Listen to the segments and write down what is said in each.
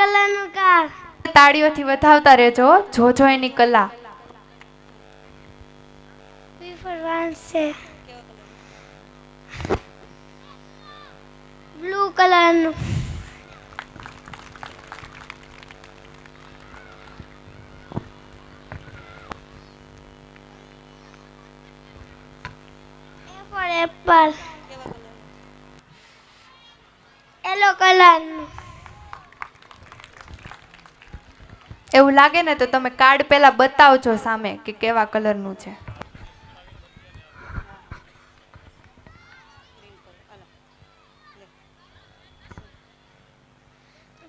કલરનું કાર. તાળીઓથી વધાવતા રહેજો. જોજો એની કલા. બી ફોર વાંચશે. બ્લુ કલરનું. એ ફોર એપલ. યલો કલરનું. એવું લાગે ને તો તમે કાર્ડ પેલા બતાવજો સામે કે કેવા કલરનું છે.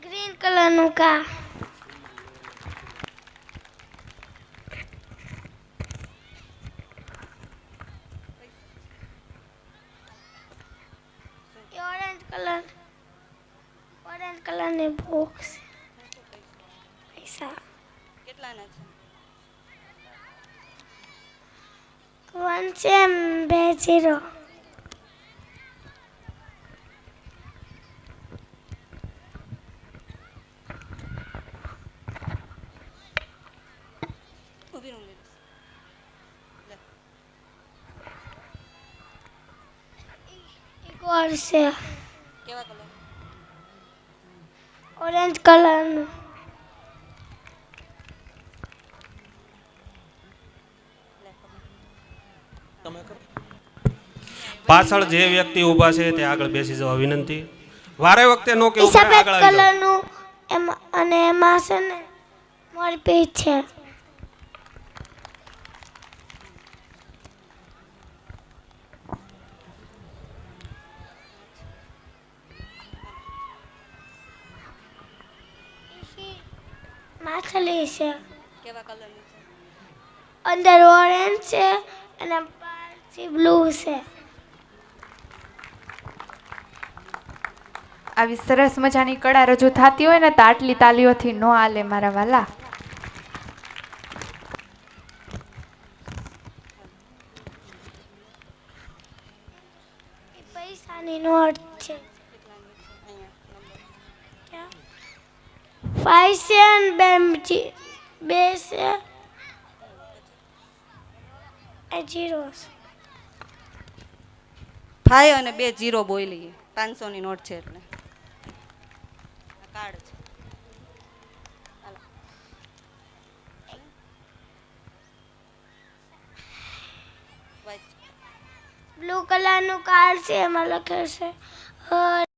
ગ્રીન કલરનું કાર. Orange colour. ઓરેન્જ કલરની બોક્સ. પૈસા કેટલાના છે? 1 છે 2 0. ઊભી રહો લીધું. એક ઓર છે. કેવા કલર? ઓરેન્જ કલરનું. પાછળ જે વ્યક્તિ ઊભા છે તે આગળ બેસી જવા વિનંતી. વારે વખતે નો કે સફેદ આગળ આવી જાઓ. કલરનું અને એમાં છે ને મોરપીંછ છે. માછલી છે. કેવા કલરની છે? અંદર ઓરેન્જ છે અને બહારથી બ્લુ છે. આવી સરસ મજાની કળા રજૂ થતી હોય ને તો આટલી તાલીઓથી નો હાલે મારા વાલા. એ પૈસાની નોટ છે. કેટલાની છે? અહીંયા નંબર. 5 છે અને 2 છે. એ 0 છે. 5 અને 2 0 બોલી. 500ની નોટ છે એટલે. આ કાર્ડ છે. હાલો. વાંચ. બ્લુ કલરનું કાર્ડ છે એમાં લખેલું છે